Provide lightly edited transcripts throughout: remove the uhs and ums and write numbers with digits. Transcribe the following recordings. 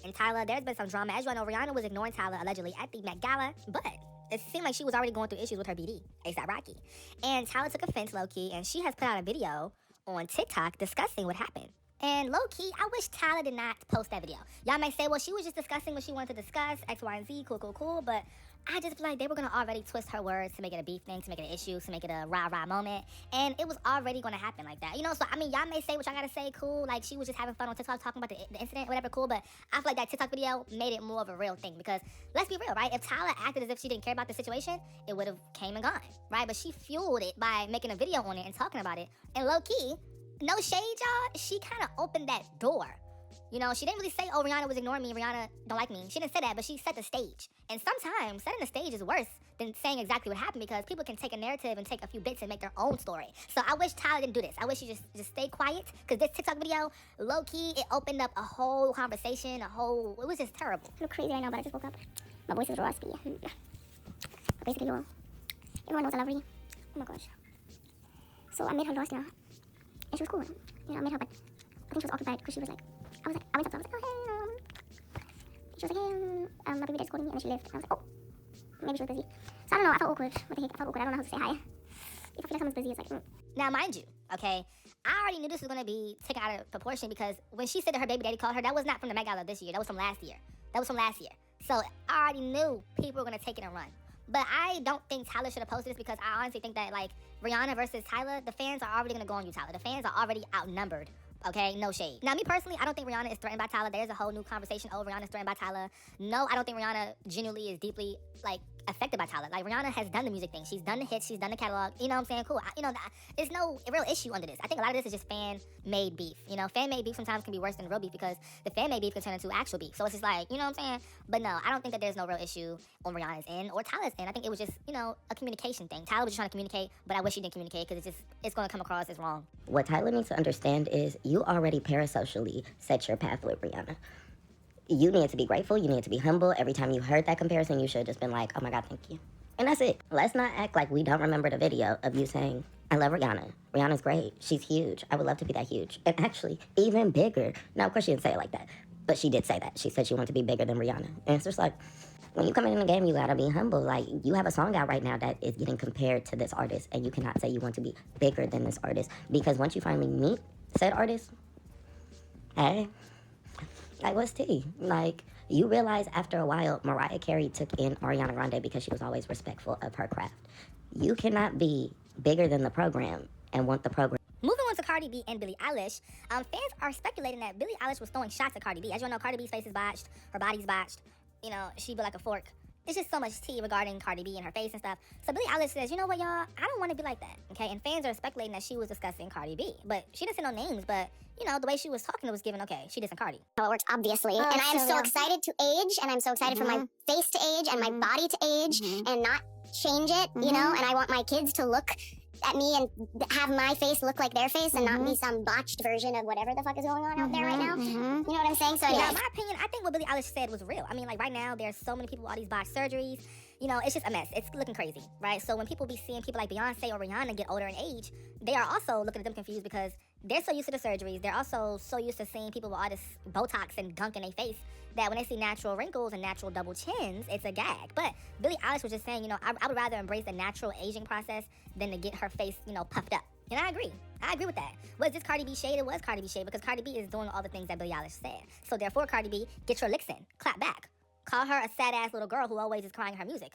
And Tyla, there's been some drama. As you all know, Rihanna was ignoring Tyla allegedly at the Met Gala, but it seemed like she was already going through issues with her BD, A$AP Rocky. And Tyla took offense low-key, and she has put out a video on TikTok discussing what happened. And low-key, I wish Tyla did not post that video. Y'all may say, well, she was just discussing what she wanted to discuss, X, Y, and Z, cool. But I just feel like they were going to already twist her words to make it a beef thing, to make it an issue, to make it a rah-rah moment. And it was already going to happen like that. You know, so, I mean, y'all may say what y'all got to say, cool. Like, she was just having fun on TikTok talking about the incident, whatever, cool. But I feel like that TikTok video made it more of a real thing. Because, let's be real, right? If Tyla acted as if she didn't care about the situation, it would have came and gone, right? But she fueled it by making a video on it and talking about it. And low-key, no shade, y'all, she kind of opened that door. You know, she didn't really say, oh, Rihanna was ignoring me, Rihanna don't like me. She didn't say that, but she set the stage. And sometimes setting the stage is worse than saying exactly what happened, because people can take a narrative and take a few bits and make their own story. So I wish Tyla didn't do this. I wish she just stayed quiet, because this TikTok video, low-key, it opened up a whole conversation, it was just terrible. I look crazy right now, but I just woke up. My voice is raspy. Basically, everyone knows I love Ree. Oh my gosh. So I made her lost now. And she was cool. You know, I made her, but I think she was occupied because she was like, I went up to her, I was like, oh, hey, she was like, hey, my baby dad's calling me, and then she left. And I was like, oh, maybe she was busy. So I don't know, I felt awkward. What the heck, I felt awkward. I don't know how to say hi. If I feel like someone's busy, it's like, Now, mind you, okay, I already knew this was going to be taken out of proportion, because when she said that her baby daddy called her, that was not from the Met Gala this year. That was from last year. So I already knew people were going to take it and run. But I don't think Tyla should have posted this, because I honestly think that, like, Rihanna versus Tyla, the fans are already going to go on you, Tyla. The fans are already outnumbered. Okay, no shade. Now, me personally, I don't think Rihanna is threatened by Tyla. There's a whole new conversation, oh, Rihanna's threatened by Tyla. No, I don't think Rihanna genuinely is deeply, like, affected by Tyla. Like, Rihanna has done the music thing. She's done the hits. She's done the catalog. You know what I'm saying? Cool. There's no real issue under this. I think a lot of this is just fan-made beef. You know, fan-made beef sometimes can be worse than real beef, because the fan-made beef can turn into actual beef. So it's just like, you know what I'm saying? But no, I don't think that there's no real issue on Rihanna's end or Tyla's end. I think it was just, you know, a communication thing. Tyla was just trying to communicate, but I wish she didn't communicate, because it's going to come across as wrong. What Tyla needs to understand is you already parasocially set your path with Rihanna. You need to be grateful. You need to be humble. Every time you heard that comparison, you should have just been like, oh my God, thank you. And that's it. Let's not act like we don't remember the video of you saying, I love Rihanna. Rihanna's great. She's huge. I would love to be that huge. And actually, even bigger. Now, of course, she didn't say it like that, but she did say that. She said she wanted to be bigger than Rihanna. And it's just like, when you come in the game, you gotta be humble. Like, you have a song out right now that is getting compared to this artist, and you cannot say you want to be bigger than this artist, because once you finally meet said artist, hey, like, what's tea? Like, you realize after a while, Mariah Carey took in Ariana Grande because she was always respectful of her craft. You cannot be bigger than the program and want the program. Moving on to Cardi B and Billie Eilish, fans are speculating that Billie Eilish was throwing shots at Cardi B. As you all know, Cardi B's face is botched, her body's botched. You know, she built like a fork. It's just so much tea regarding Cardi B and her face and stuff. So Billie Eilish says, you know what, y'all? I don't want to be like that, okay? And fans are speculating that she was discussing Cardi B. But she didn't say no names, but, you know, the way she was talking, it was given, okay, she dissing Cardi. how it works, obviously. And I am so excited to age, and I'm so excited for my face to age and my body to age and not change it, you know? And I want my kids to look at me and have my face look like their face and not be some botched version of whatever the fuck is going on out there right now. You know what I'm saying? So yeah, in my opinion, I think what Billie Eilish said was real. I mean, like, right now, there's so many people with all these botched surgeries. You know, it's just a mess. It's looking crazy, right? So when people be seeing people like Beyonce or Rihanna get older in age, they are also looking at them confused, because they're so used to the surgeries. They're also so used to seeing people with all this Botox and gunk in their face that when they see natural wrinkles and natural double chins, it's a gag. But Billie Eilish was just saying, you know, I would rather embrace the natural aging process than to get her face, you know, puffed up. And I agree. I agree with that. Was this Cardi B shade? It was Cardi B shade, because Cardi B is doing all the things that Billie Eilish said. So therefore, Cardi B, get your licks in. Clap back. Call her a sad-ass little girl who always is crying her music,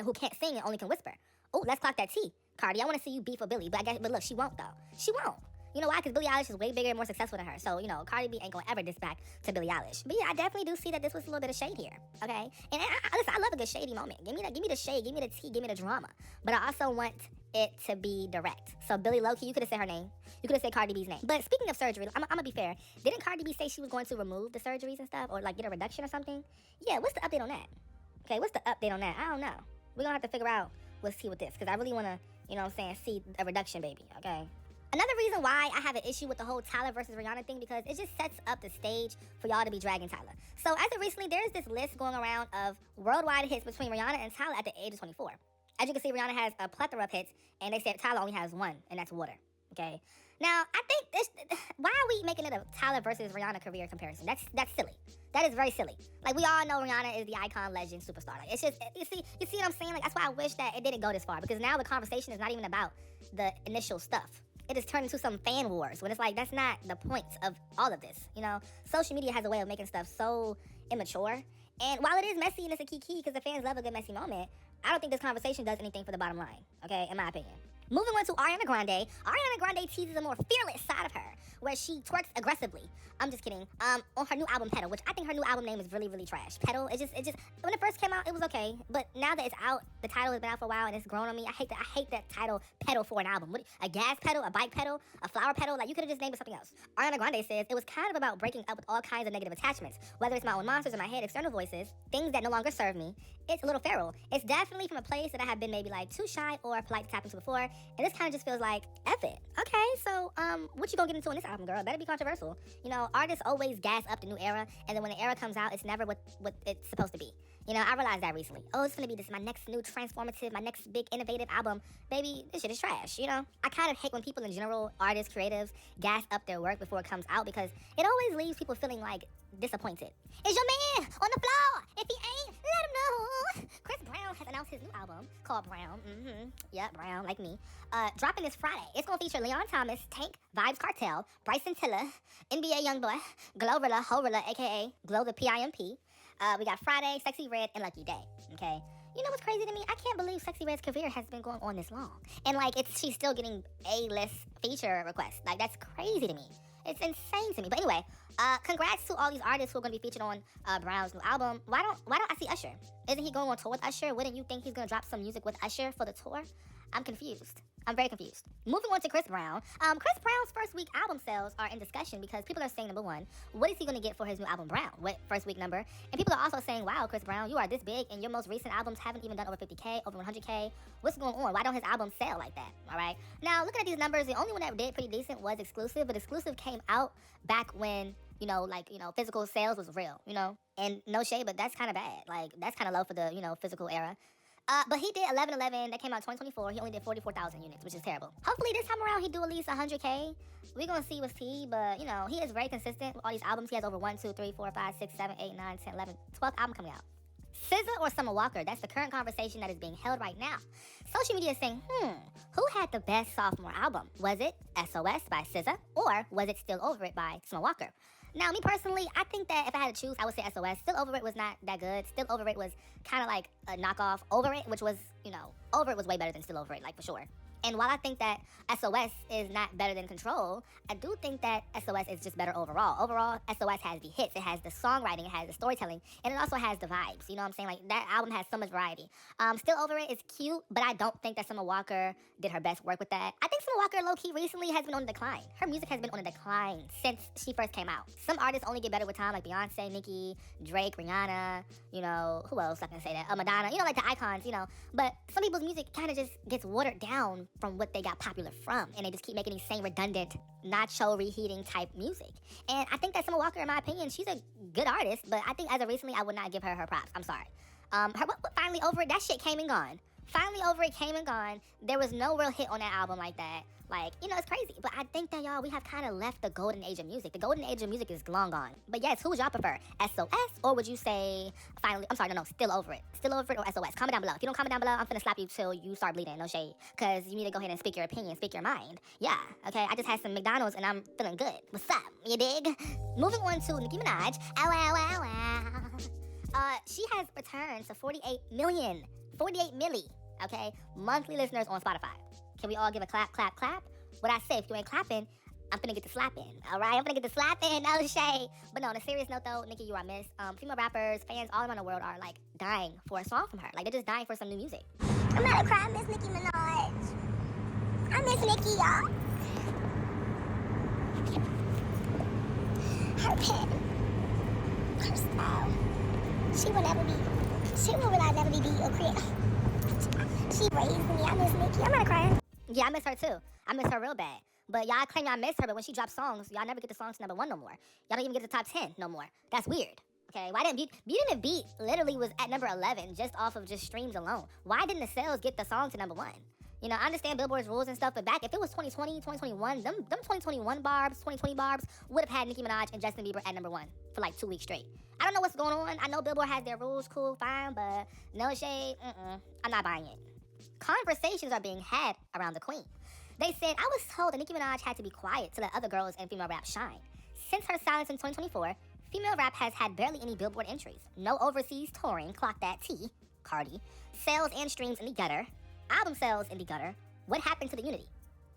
who can't sing and only can whisper. Oh, let's clock that T. Cardi, I want to see you beef with Billie, but look, she won't, though. She won't. You know why? Because Billie Eilish is way bigger and more successful than her. So, you know, Cardi B ain't going to ever diss back to Billie Eilish. But yeah, I definitely do see that this was a little bit of shade here, okay? And listen, I love a good shady moment. Give me the shade, give me the tea, give me the drama. But I also want it to be direct. So Billie Low-key, you could have said her name. You could have said Cardi B's name. But speaking of surgery, I'm going to be fair. Didn't Cardi B say she was going to remove the surgeries and stuff, or like get a reduction or something? Yeah, what's the update on that? Okay, what's the update on that? I don't know. We're going to have to figure out what's tea with this, because I really want to, you know what I'm saying, see a reduction, baby, okay? Another reason why I have an issue with the whole Tyla versus Rihanna thing, because it just sets up the stage for y'all to be dragging Tyla. So as of recently, there's this list going around of worldwide hits between Rihanna and Tyla at the age of 24. As you can see, Rihanna has a plethora of hits, and they said Tyla only has one, and that's Water, okay? Now, I think why are we making it a Tyla versus Rihanna career comparison? That's silly. That is very silly. Like, we all know Rihanna is the icon, legend, superstar. Like, it's just, you see what I'm saying? Like, that's why I wish that it didn't go this far, because now the conversation is not even about the initial stuff. It has turned into some fan wars when it's like, that's not the point of all of this. You know, social media has a way of making stuff so immature. And while it is messy and it's a key, because the fans love a good messy moment, I don't think this conversation does anything for the bottom line, okay, in my opinion. Moving on to Ariana Grande. Ariana Grande teases a more fearless side of her, where she twerks aggressively. I'm just kidding. On her new album, Petal, which I think her new album name is really, really trash. Petal, it just, when it first came out, it was okay. But now that it's out, the title has been out for a while and it's grown on me. I hate that title, Petal, for an album. What, a gas pedal, a bike pedal, a flower pedal? Like, you could have just named it something else. Ariana Grande says it was kind of about breaking up with all kinds of negative attachments, whether it's my own monsters in my head, external voices, things that no longer serve me. It's a little feral. It's definitely from a place that I have been maybe like too shy or polite to tap into before, and this kind of just feels like, F it. Okay, so what you gonna get into on this album, girl? It better be controversial. You know, artists always gas up the new era, and then when the era comes out, it's never what it's supposed to be. You know, I realized that recently. Oh, it's gonna be my next new transformative, my next big innovative album. Baby, this shit is trash, you know? I kind of hate when people in general, artists, creatives, gas up their work before it comes out, because it always leaves people feeling like disappointed. Is your man on the floor? If he ain't, let him know. Chris Brown has announced his new album called Brown. Yep, Brown, like me. Dropping this Friday. It's gonna feature Leon Thomas, Tank, Vibes Cartel, Bryson Tiller, NBA Youngboy, Glorilla, Horilla, aka Glow the PIMP. We got Friday, Sexy Red, and Lucky Day. Okay. You know what's crazy to me? I can't believe Sexy Red's career has been going on this long, and like she's still getting A-list feature requests. Like, that's crazy to me. It's insane to me. But anyway, congrats to all these artists who are going to be featured on Brown's new album. Why don't I see Usher? Isn't he going on tour with Usher? Wouldn't you think he's going to drop some music with Usher for the tour? I'm confused. I'm very confused. Moving on to Chris Brown. Chris Brown's first week album sales are in discussion because people are saying, number one, what is he going to get for his new album, Brown? What first week number? And people are also saying, wow, Chris Brown, you are this big and your most recent albums haven't even done over 50K, over 100K. What's going on? Why don't his albums sell like that? All right. Now, looking at these numbers, the only one that did pretty decent was Exclusive, but Exclusive came out back when, physical sales was real, and no shade, but that's kind of bad. Like, that's kind of low for the, physical era. But he did 11/11. That came out 2024. He only did 44,000 units, which is terrible. Hopefully this time around he do at least 100K. We're going to see what's tea, but, he is very consistent with all these albums. He has over 1, 2, 3, 4, 5, 6, 7, 8, 9, 10, 11, 12th album coming out. SZA or Summer Walker? That's the current conversation that is being held right now. Social media is saying, who had the best sophomore album? Was it SOS by SZA, or was it Still Over It by Summer Walker? Now, me personally, I think that if I had to choose, I would say SOS. Still Over It was not that good. Still Over It was kind of like a knockoff Over It, which was, Over It was way better than Still Over It, like, for sure. And while I think that SOS is not better than Control, I do think that SOS is just better overall. Overall, SOS has the hits, it has the songwriting, it has the storytelling, and it also has the vibes. You know what I'm saying? Like, that album has so much variety. Still Over It is cute, but I don't think that Summer Walker did her best work with that. I think Summer Walker, low-key, recently has been on a decline. Her music has been on a decline since she first came out. Some artists only get better with time, like Beyonce, Nicki, Drake, Rihanna, who else I can say that? Madonna, like the icons, But some people's music kind of just gets watered down from what they got popular from, and they just keep making these same redundant, nacho reheating type music. And I think that Summer Walker, in my opinion, she's a good artist, but I think as of recently, I would not give her props. I'm sorry. Finally Over It, that shit came and gone. Finally Over It came and gone. There was no real hit on that album like that. Like, it's crazy. But I think that, y'all, we have kind of left the golden age of music. The golden age of music is long gone. But yes, who would y'all prefer? SOS, or would you say, Still Over It? Still Over It or SOS? Comment down below. If you don't comment down below, I'm finna slap you till you start bleeding. No shade. Because you need to go ahead and speak your opinion, speak your mind. Yeah, okay? I just had some McDonald's and I'm feeling good. What's up? You dig? Moving on to Nicki Minaj. She has returned to 48 million, okay, monthly listeners on Spotify. Can we all give a clap, clap, clap? What I say, if you ain't clapping, I'm finna get the slapping, all right? I'm finna get the slapping, no shade. But no, on a serious note though, Nicki, you are missed. Female rappers, fans all around the world are like dying for a song from her. Like, they're just dying for some new music. I'm not a cry, I miss Nicki Minaj. I miss Nicki, y'all. Her pen, her style. She will never be beat or create. She raised me. I miss Nicki. I'm not crying. Yeah, I miss her too. I miss her real bad. But y'all claim y'all miss her, but when she drops songs, y'all never get the songs to number 1 no more. Y'all don't even get to the top 10 no more. That's weird. Okay, why didn't Beauty and the Beat literally was at number 11 just off of just streams alone? Why didn't the sales get the song to number 1? You know, I understand Billboard's rules and stuff, but back if it was 2020, 2021, them 2021 barbs, 2020 barbs would have had Nicki Minaj and Justin Bieber at #1 for like 2 weeks straight. I don't know what's going on. I know Billboard has their rules, cool, fine, but no shade, I'm not buying it. Conversations are being had around the queen. They said, I was told that Nicki Minaj had to be quiet to let other girls in female rap shine. Since her silence in 2024, female rap has had barely any Billboard entries. No overseas touring, clock that T, Cardi. Sales and streams in the gutter. Album sales in the gutter. What happened to the unity?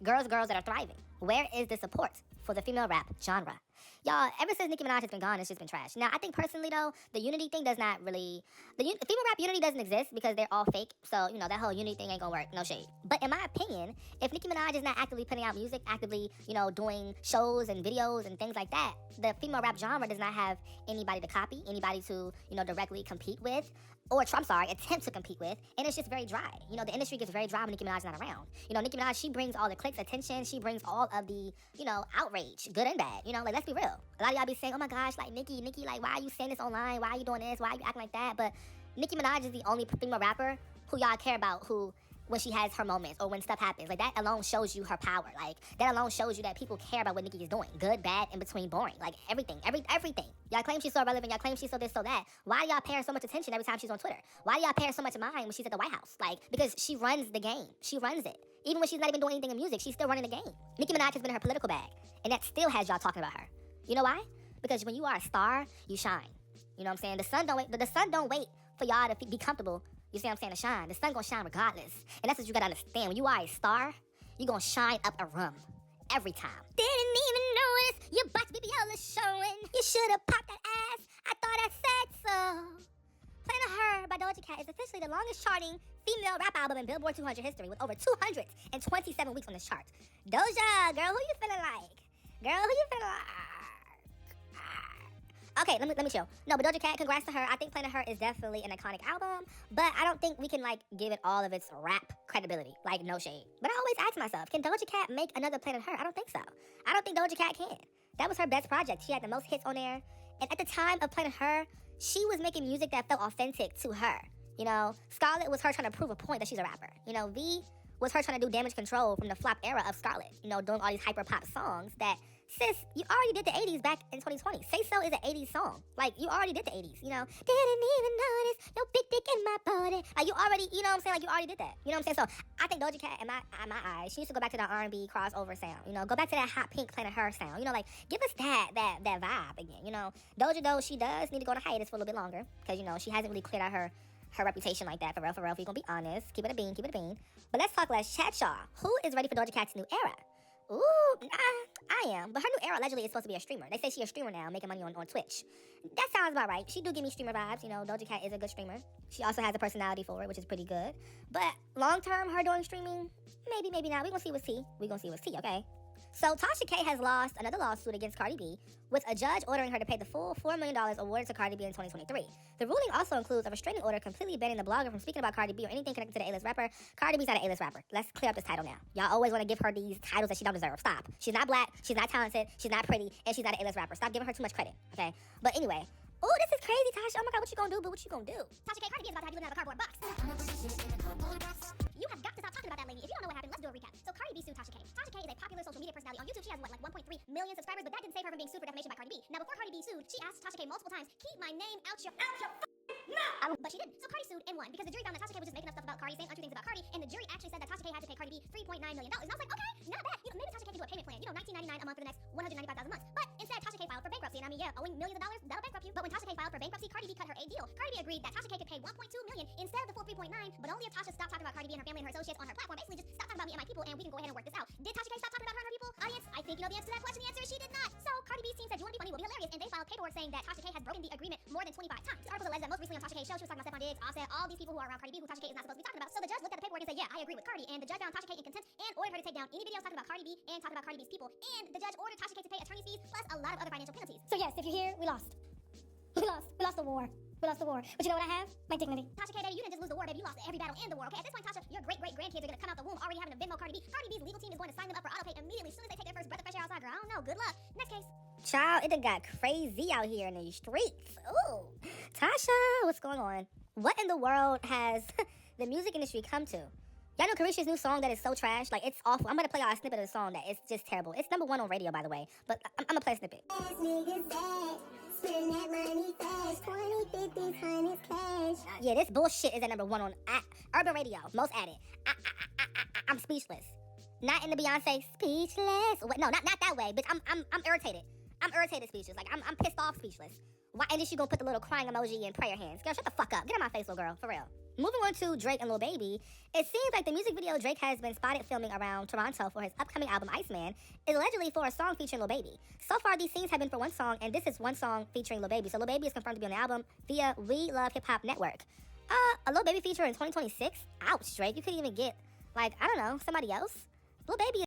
Girls that are thriving. Where is the support for the female rap genre? Y'all, ever since Nicki Minaj has been gone, it's just been trash. Now, I think personally, though, the unity thing does not really... The female rap unity doesn't exist because they're all fake. So, you know, that whole unity thing ain't gonna work. No shade. But in my opinion, if Nicki Minaj is not actively putting out music, actively, you know, doing shows and videos and things like that, the female rap genre does not have anybody to copy, anybody to, you know, directly compete with, or, I'm sorry, attempt to compete with, and it's just very dry. You know, the industry gets very dry when Nicki Minaj is not around. You know, Nicki Minaj, she brings all the clicks, attention, she brings all of the, you know, outrage, good and bad. You know, like, let's be real. A lot of y'all be saying, oh my gosh, like, Nicki, like, why are you saying this online? Why are you doing this? Why are you acting like that? But Nicki Minaj is the only female rapper who y'all care about who, when she has her moments or when stuff happens. Like, that alone shows you her power. Like, that alone shows you that people care about what Nicki is doing. Good, bad, in between, boring. Like, everything. Everything. Y'all claim she's so relevant. Y'all claim she's so this, so that. Why do y'all pay her so much attention every time she's on Twitter? Why do y'all pay her so much mind when she's at the White House? Like, because she runs the game. She runs it. Even when she's not even doing anything in music, she's still running the game. Nicki Minaj has been in her political bag. And that still has y'all talking about her. You know why? Because when you are a star, you shine. You know what I'm saying? The sun don't wait for y'all to be comfortable. You see what I'm saying? To shine. The sun gonna shine regardless. And that's what you gotta understand. When you are a star, you gonna shine up a room. Every time. Didn't even notice your butt BBL is showing. You should've popped that ass. I thought I said so. Planet Her by Doja Cat is officially the longest charting female rap album in Billboard 200 history with over 227 weeks on this chart. Doja, girl, who you feeling like? Okay, let me chill. No, but Doja Cat, congrats to her. I think Planet Her is definitely an iconic album, but I don't think we can, like, give it all of its rap credibility. Like, no shade. But I always ask myself, can Doja Cat make another Planet Her? I don't think so. I don't think Doja Cat can. That was her best project. She had the most hits on there. And at the time of Planet Her, she was making music that felt authentic to her. You know, Scarlett was her trying to prove a point that she's a rapper. You know, V was her trying to do Damage Control from the flop era of Scarlett. You know, doing all these hyper pop songs that... Sis, you already did the 80s back in 2020. Say So is an 80s song. Like, you already did the 80s, you know. Didn't even notice your big dick in my body. Like, you already, you know what I'm saying? Like, you already did that. You know what I'm saying? So, I think Doja Cat, in my eyes, she needs to go back to the R&B crossover sound. You know, go back to that hot pink Planet Her sound. You know, like, give us that vibe again. You know, Doja, though, she does need to go on a hiatus for a little bit longer. Because, you know, she hasn't really cleared out her reputation like that, for real, if we're gonna be honest. Keep it a bean. But let's talk less chat, y'all. Who is ready for Doja Cat's new era? Ooh, I am. But her new era allegedly is supposed to be a streamer. They say she's a streamer now, making money on Twitch. That sounds about right. She do give me streamer vibes. You know, Doja Cat is a good streamer. She also has a personality for it, which is pretty good. But long term, her doing streaming, maybe not. We're gonna see what's tea, okay? So Tasha K has lost another lawsuit against Cardi B, with a judge ordering her to pay the full $4 million awarded to Cardi B in 2023. The ruling also includes a restraining order completely banning the blogger from speaking about Cardi B or anything connected to the A-list rapper. Cardi B's not an A-list rapper. Let's clear up this title now. Y'all always want to give her these titles that she don't deserve. Stop. She's not black, she's not talented, she's not pretty, and she's not an A-list rapper. Stop giving her too much credit, okay? But anyway, ooh, this is crazy, Tasha. Oh my God, what you gonna do, boo? What you gonna do? Tasha K, Cardi B is about to have you living out of a cardboard box. You have got to stop talking about that lady. If you don't know what happened, let's do a recap. So Cardi B sued Tasha K. Tasha K is a popular social media personality. On YouTube, she has, like 1.3 million subscribers, but that didn't save her from being sued for defamation by Cardi B. Now, before Cardi B sued, she asked Tasha K multiple times, keep my name out your mouth. But she didn't. So Cardi sued and won because the jury found that Tasha K was just making up stuff about Cardi, saying untrue things about Cardi, and the jury actually said that Tasha K had to pay Cardi B $3.9 million. And I was like, okay, not bad. You know, maybe Tasha K can do a payment plan. You know, $19.99 a month for the next 195,000 months. But instead, Tasha K filed for bankruptcy. And I mean, yeah, owing millions of dollars, that'll bankrupt you. But when Tasha K filed for bankruptcy, Cardi B cut her a deal. Cardi B agreed that Tasha K could pay $1.2 million instead of the full $3.9, but only if Tasha stopped talking about Cardi B and her family and her associates on her platform. Basically, just stop talking about me and my people, and we can go ahead and work this out. Did Tasha K stop talking about her and her people? Audience, I think you know the answer to that question. The answer is she did not. So Cardi B's team said, you want to be funny, will be hilarious, and they filed paperwork saying that Tasha K has broken the agreement more than 25 times. This article alleged that most recently on Tasha K's show, she was talking about Stephon Diggs, Offset, all these people who are around Cardi B, who Tasha K is not supposed to be talking about. So the judge looked at the paperwork and said, yeah, I agree with Cardi, and the judge found Tasha K in contempt and ordered her to take down any videos talking about Cardi B and talking about Cardi B's people. And the judge ordered Tasha K to pay attorney's fees plus a lot of other financial penalties. So yes, if you're here, we lost. We lost the war. But you know what I have? My dignity. Tasha K, baby, you didn't just lose the war, baby. You lost every battle in the war, okay? At this point, Tasha, your great-great-grandkids are gonna come out the womb already having a Venmo Cardi B. Cardi B's legal team is going to sign them up for autopay immediately as soon as they take their first breath of fresh air outside, girl. I don't know. Good luck. Next case. Child, it done got crazy out here in these streets. Ooh. Tasha, what's going on? What in the world has the music industry come to? Y'all know Carisha's new song that is so trash? Like, it's awful. I'm gonna play y'all a snippet of the song that is just terrible. It's number 1 on radio, by the way, but I'm gonna play a snippet. Yeah, this bullshit is at number 1 on Urban Radio, most added. I'm speechless. Not in the Beyonce speechless. Wait, no, not that way, bitch. I'm irritated. I'm irritated speechless. Like, I'm pissed off speechless. Why? And then she gonna put the little crying emoji and prayer hands. Girl, shut the fuck up. Get out my face, little girl. For real. Moving on to Drake and Lil Baby, it seems like the music video Drake has been spotted filming around Toronto for his upcoming album Iceman is allegedly for a song featuring Lil Baby. So far, these scenes have been for one song, and this is one song featuring Lil Baby. So Lil Baby is confirmed to be on the album via We Love Hip Hop Network. A Lil Baby feature in 2026? Ouch, Drake. You couldn't even get, like, I don't know, somebody else? Lil Baby